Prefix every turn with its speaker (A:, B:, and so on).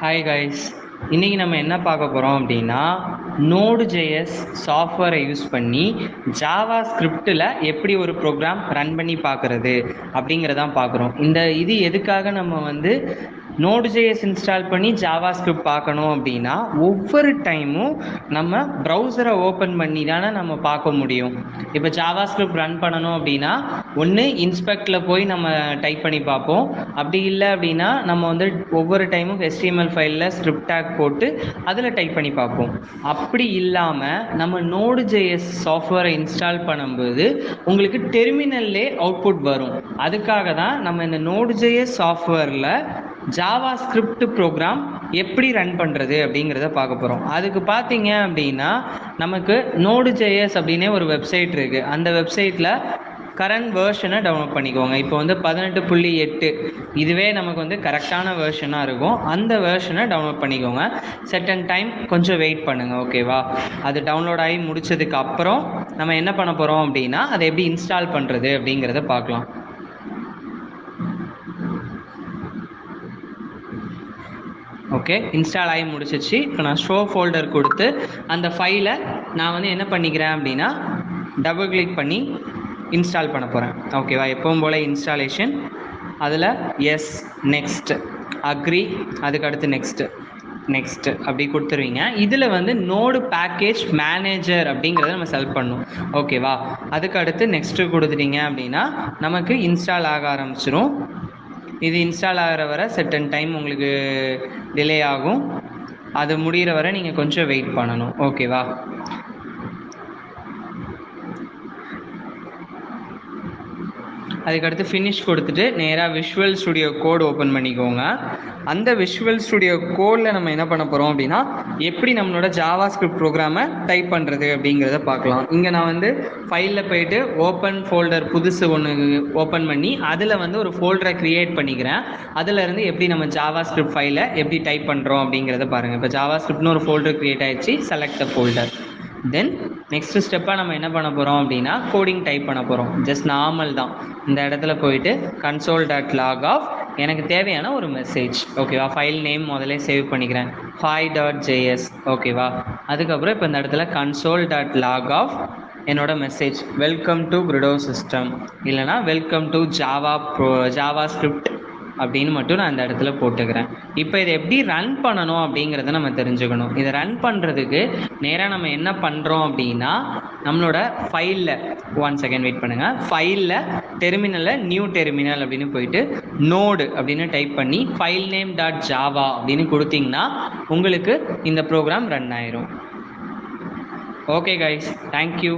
A: Hi guys, இன்றைக்கி நம்ம என்ன பார்க்க போகிறோம் அப்படின்னா Node.js சாஃப்ட்வேரை யூஸ் பண்ணி ஜாவா ஸ்கிரிப்டில் எப்படி ஒரு ப்ரோக்ராம் ரன் பண்ணி பார்க்குறது அப்படிங்கிறதான் பார்க்குறோம். இது எதுக்காக நம்ம Node.js இன்ஸ்டால் பண்ணி ஜாவா ஸ்கிரிப்ட் பார்க்கணும் அப்படின்னா, ஒவ்வொரு டைமும் நம்ம ப்ரௌசரை ஓப்பன் பண்ணி தானே நம்ம பார்க்க முடியும். இப்போ ஜாவா ஸ்கிரிப்ட் ரன் பண்ணணும் அப்படின்னா ஒன்று இன்ஸ்பெக்டில் போய் நம்ம டைப் பண்ணி பார்ப்போம். அப்படி இல்லை அப்படின்னா நம்ம ஒவ்வொரு டைமும் HTML ஃபைலில் ஸ்கிரிப்ட் டேக் போட்டு அதில் டைப் பண்ணி பார்ப்போம். அப்படி இல்லாமல் நம்ம Node.js சாஃப்ட்வேரை இன்ஸ்டால் பண்ணும்போது உங்களுக்கு டெர்மினல்லே அவுட்புட் வரும். அதுக்காக தான் நம்ம இந்த Node.js சாஃப்ட்வேரில் ஜாவா ஸ்கிரிப்ட் ப்ரோக்ராம் எப்படி ரன் பண்ணுறது அப்படிங்கிறத பார்க்க போகிறோம். அதுக்கு பார்த்தீங்க அப்படின்னா நமக்கு Node.js அப்படின்னே ஒரு வெப்சைட் இருக்குது. அந்த வெப்சைட்டில் கரண்ட் வேர்ஷனை டவுன்லோட் பண்ணிக்கோங்க. இப்போ 18.8 இதுவே நமக்கு கரெக்டான வேர்ஷனாக இருக்கும். அந்த வேர்ஷனை டவுன்லோட் பண்ணிக்கோங்க. செர்டன் டைம் கொஞ்சம் வெயிட் பண்ணுங்கள், ஓகேவா? அது டவுன்லோட் ஆகி முடிச்சதுக்கு அப்புறம் நம்ம என்ன பண்ண போகிறோம் அப்படின்னா அதை எப்படி இன்ஸ்டால் பண்ணுறது அப்படிங்கிறத பார்க்கலாம். ஓகே, இன்ஸ்டால் ஆகி முடிச்சிச்சு. இப்போ நான் ஷோ ஃபோல்டர் கொடுத்து அந்த ஃபைலை நான் என்ன பண்ணிக்கிறேன் அப்படின்னா டபுள் கிளிக் பண்ணி இன்ஸ்டால் பண்ண போகிறேன், ஓகேவா? எப்பவும் போல் இன்ஸ்டாலேஷன், அதில் எஸ், நெக்ஸ்ட், அக்ரி, அதுக்கடுத்து நெக்ஸ்ட்டு அப்படி கொடுத்துருவீங்க. இதில் நோடு பேக்கேஜ் மேனேஜர் அப்படிங்கிறத நம்ம செலக்ட் பண்ணணும், ஓகேவா? அதுக்கடுத்து நெக்ஸ்ட்டு கொடுத்துட்டீங்க அப்படின்னா நமக்கு இன்ஸ்டால் ஆக ஆரம்பிச்சிடும். இது இன்ஸ்டால் ஆகிற வரை செர்டன் டைம் உங்களுக்கு டிலே ஆகும். அது முடிகிற வரை நீங்கள் கொஞ்சம் வெயிட் பண்ணணும், ஓகேவா? அதுக்கடுத்து ஃபினிஷ் கொடுத்துட்டு நேராக விஷுவல் ஸ்டுடியோ கோட் ஓப்பன் பண்ணிக்கோங்க. அந்த விஷுவல் ஸ்டுடியோ கோடில் நம்ம என்ன பண்ண போகிறோம் அப்படின்னா எப்படி நம்மளோட ஜாவா ஸ்கிரிப்ட் ப்ரோக்ராமை டைப் பண்ணுறது அப்படிங்கிறத பார்க்கலாம். இங்கே நான் ஃபைலில் போயிட்டு ஓப்பன் ஃபோல்டர் புதுசு ஒன்று ஓப்பன் பண்ணி அதில் ஒரு ஃபோல்டரை க்ரியேட் பண்ணிக்கிறேன். அதிலேருந்து எப்படி நம்ம ஜாவா ஸ்கிரிப்ட் ஃபைலை எப்படி டைப் பண்ணுறோம் அப்படிங்கிறத பாருங்கள். இப்போ ஜாவா ஸ்கிரிப்ட்னு ஒரு ஃபோல்டர் க்ரியேட் ஆகிடுச்சு. Select the folder. Then next ஸ்டெப்பாக நம்ம என்ன பண்ண போகிறோம் அப்படின்னா கோடிங் டைப் பண்ண போகிறோம். ஜஸ்ட் நார்மல் தான். இந்த இடத்துல போயிட்டு console.log of எனக்கு தேவையான ஒரு மெசேஜ், ஓகேவா? ஃபைல் நேம் முதல்ல சேவ் பண்ணிக்கிறேன், hi.js, ஓகேவா? அதுக்கப்புறம் இப்போ இந்த இடத்துல console.log of என்னோட message welcome to Credo Systemz இல்லைனா வெல்கம் டு ஜாவா ஸ்கிரிப்ட் அப்படின்னு மட்டும் நான் இந்த இடத்துல போட்டுக்கிறேன். இப்போ இதை எப்படி ரன் பண்ணணும் அப்படிங்கிறத நம்ம தெரிஞ்சுக்கணும். இதை ரன் பண்ணுறதுக்கு நேராக நம்ம என்ன பண்ணுறோம் அப்படின்னா நம்மளோட ஃபைலில் ஒன் செகண்ட் வெயிட் பண்ணுங்கள். ஃபைலில் டெர்மினலில் நியூ டெர்மினல் அப்படின்னு போயிட்டு நோடு அப்படின்னு டைப் பண்ணி ஃபைல் நேம் .java அப்படின்னு கொடுத்தீங்கன்னா உங்களுக்கு இந்த ப்ரோக்ராம் ரன் ஆயிரும். Okay guys, thank you.